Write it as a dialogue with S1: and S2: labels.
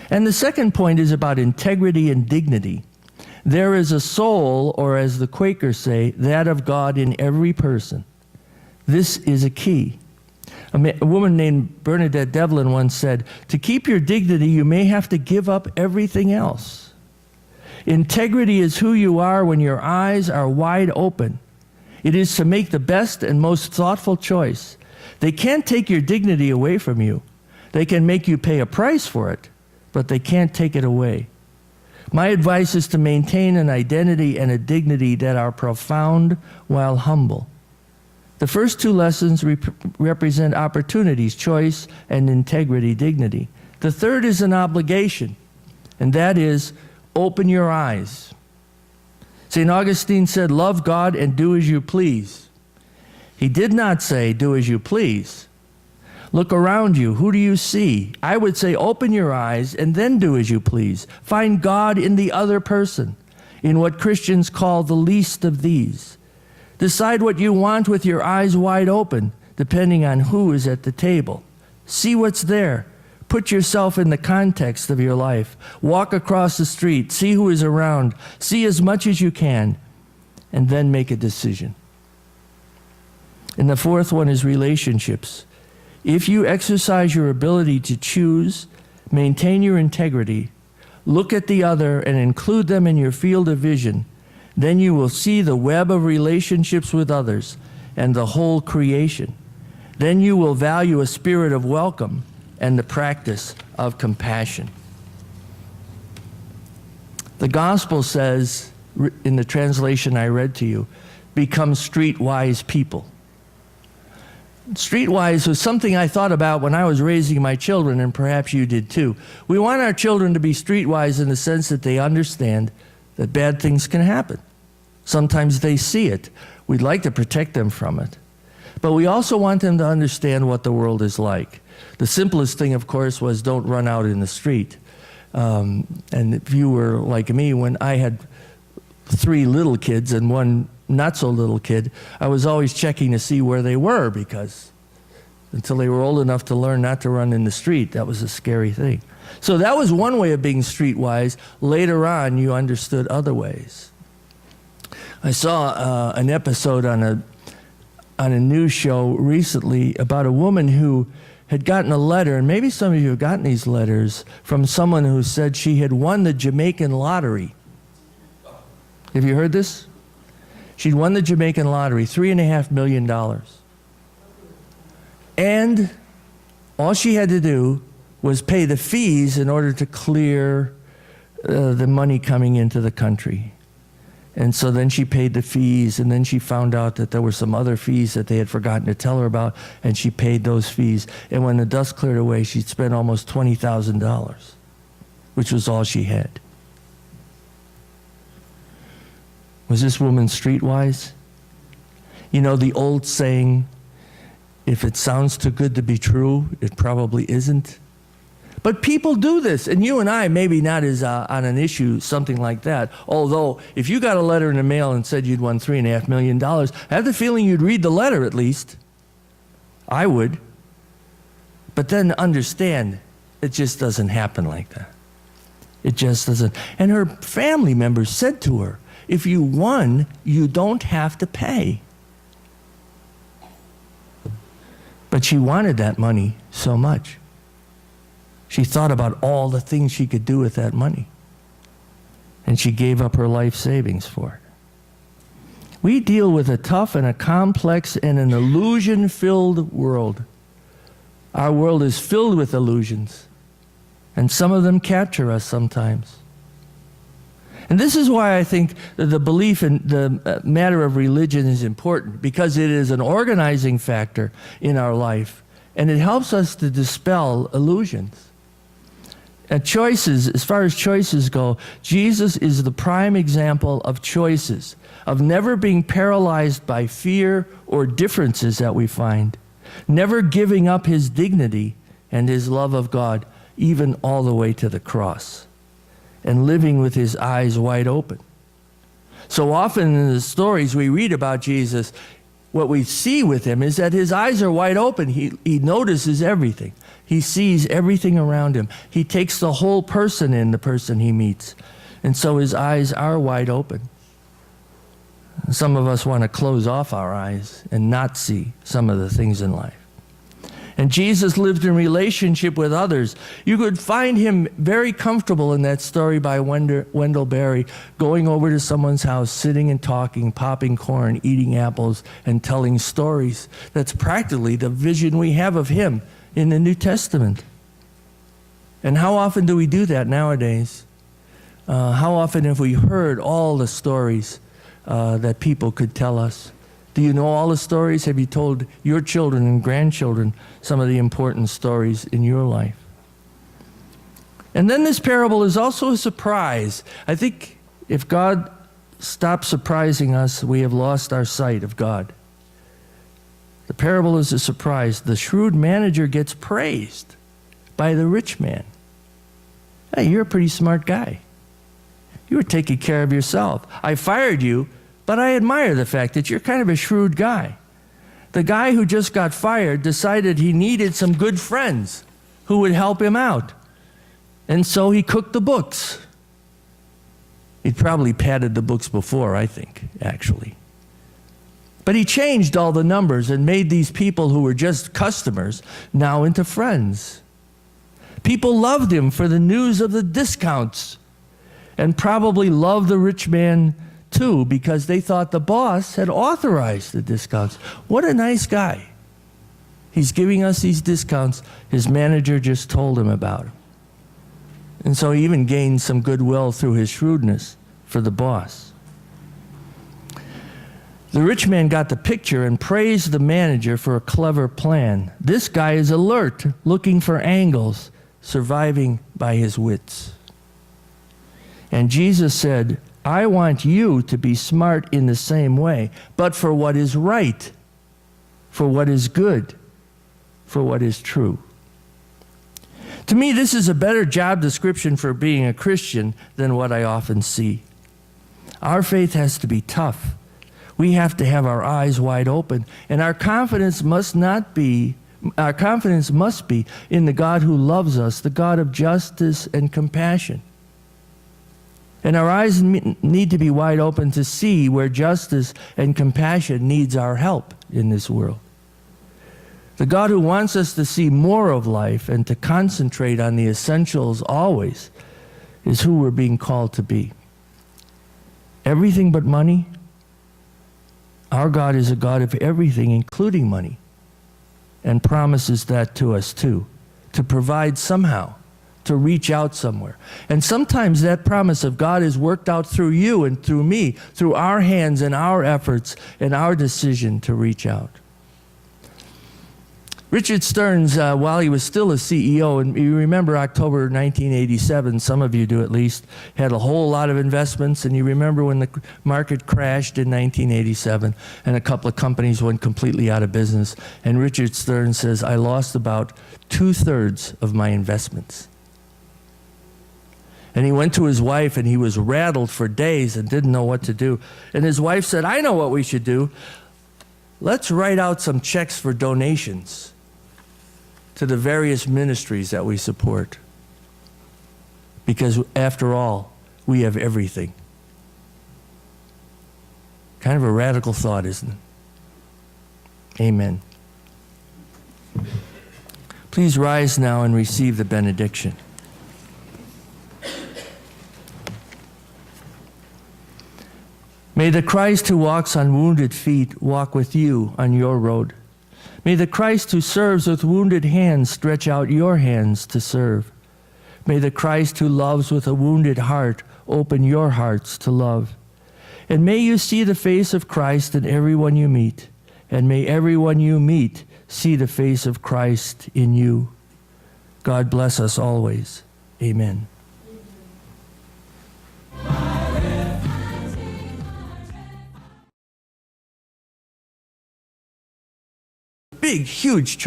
S1: And the second point is about integrity and dignity. There is a soul, or as the Quakers say, that of God in every person. This is a key. A woman named Bernadette Devlin once said, "To keep your dignity, you may have to give up everything else." Integrity is who you are when your eyes are wide open. It is to make the best and most thoughtful choice. They can't take your dignity away from you. They can make you pay a price for it, but they can't take it away. My advice is to maintain an identity and a dignity that are profound while humble. The first two lessons represent opportunities, choice, and integrity, dignity. The third is an obligation, and that is open your eyes. St. Augustine said, "Love God and do as you please." He did not say, "Do as you please." Look around you. Who do you see? I would say open your eyes and then do as you please. Find God in the other person, in what Christians call the least of these. Decide what you want with your eyes wide open, depending on who is at the table. See what's there. Put yourself in the context of your life. Walk across the street. See who is around. See as much as you can, and then make a decision. And the fourth one is relationships. If you exercise your ability to choose, maintain your integrity, look at the other and include them in your field of vision, then you will see the web of relationships with others and the whole creation. Then you will value a spirit of welcome and the practice of compassion. The gospel says, in the translation I read to you, become streetwise people. Streetwise was something I thought about when I was raising my children, and perhaps you did too. We want our children to be streetwise in the sense that they understand that bad things can happen. Sometimes they see it. We'd like to protect them from it. But we also want them to understand what the world is like. The simplest thing, of course, was don't run out in the street. And if you were like me, when I had 3 little kids and 1 not so little kid, I was always checking to see where they were, because until they were old enough to learn not to run in the street, that was a scary thing. So that was one way of being streetwise. Later on, you understood other ways. I saw an episode on a news show recently about a woman who had gotten a letter, and maybe some of you have gotten these letters, from someone who said she had won the Jamaican lottery. Have you heard this? She'd won the Jamaican lottery, $3.5 million. And all she had to do was pay the fees in order to clear the money coming into the country. And so then she paid the fees, and then she found out that there were some other fees that they had forgotten to tell her about, and she paid those fees. And when the dust cleared away, she'd spent almost $20,000, which was all she had. Was this woman streetwise? You know the old saying, if it sounds too good to be true, it probably isn't. But people do this, and you and I, maybe not as on an issue, something like that. Although, if you got a letter in the mail and said you'd won $3.5 million, I have the feeling you'd read the letter at least. I would. But then understand, it just doesn't happen like that. It just doesn't. And her family members said to her, if you won, you don't have to pay. But she wanted that money so much. She thought about all the things she could do with that money. And she gave up her life savings for it. We deal with a tough and a complex and an illusion-filled world. Our world is filled with illusions, and some of them capture us sometimes. And this is why I think that the belief in the matter of religion is important, because it is an organizing factor in our life, and it helps us to dispel illusions. And choices, as far as choices go, Jesus is the prime example of choices, of never being paralyzed by fear or differences that we find, never giving up his dignity and his love of God, even all the way to the cross, and living with his eyes wide open. So often in the stories we read about Jesus, what we see with him is that his eyes are wide open. He notices everything. He sees everything around him. He takes the whole person in, the person he meets. And so his eyes are wide open. Some of us want to close off our eyes and not see some of the things in life. And Jesus lived in relationship with others. You could find him very comfortable in that story by Wendell Berry, going over to someone's house, sitting and talking, popping corn, eating apples, and telling stories. That's practically the vision we have of him in the New Testament. And how often do we do that nowadays? How often have we heard all the stories that people could tell us? Do you know all the stories? Have you told your children and grandchildren some of the important stories in your life? And then this parable is also a surprise. I think if God stops surprising us, we have lost our sight of God. The parable is a surprise. The shrewd manager gets praised by the rich man. Hey, you're a pretty smart guy. You were taking care of yourself. I fired you, but I admire the fact that you're kind of a shrewd guy. The guy who just got fired decided he needed some good friends who would help him out. And so he cooked the books. He'd probably padded the books before, I think, actually. But he changed all the numbers and made these people who were just customers now into friends. People loved him for the news of the discounts, and probably loved the rich man too, because they thought the boss had authorized the discounts. What a nice guy. He's giving us these discounts. His manager just told him about them. And so he even gained some goodwill through his shrewdness for the boss. The rich man got the picture and praised the manager for a clever plan. This guy is alert, looking for angles, surviving by his wits. And Jesus said, I want you to be smart in the same way, but for what is right, for what is good, for what is true. To me, this is a better job description for being a Christian than what I often see. Our faith has to be tough. We have to have our eyes wide open, and our confidence must be in the God who loves us, the God of justice and compassion. And our eyes need to be wide open to see where justice and compassion needs our help in this world. The God who wants us to see more of life and to concentrate on the essentials always is who we're being called to be. Everything but money? Our God is a God of everything, including money, and promises that to us too, to provide somehow, to reach out somewhere. And sometimes that promise of God is worked out through you and through me, through our hands and our efforts and our decision to reach out. Richard Stearns, while he was still a CEO, and you remember October 1987, some of you do at least, had a whole lot of investments, and you remember when the market crashed in 1987 and a couple of companies went completely out of business. And Richard Stearns says, I lost about 2/3 of my investments. And he went to his wife and he was rattled for days and didn't know what to do. And his wife said, I know what we should do. Let's write out some checks for donations to the various ministries that we support. Because after all, we have everything. Kind of a radical thought, isn't it? Amen. Please rise now and receive the benediction. May the Christ who walks on wounded feet walk with you on your road. May the Christ who serves with wounded hands stretch out your hands to serve. May the Christ who loves with a wounded heart open your hearts to love. And may you see the face of Christ in everyone you meet. And may everyone you meet see the face of Christ in you. God bless us always. Amen. Big, huge church.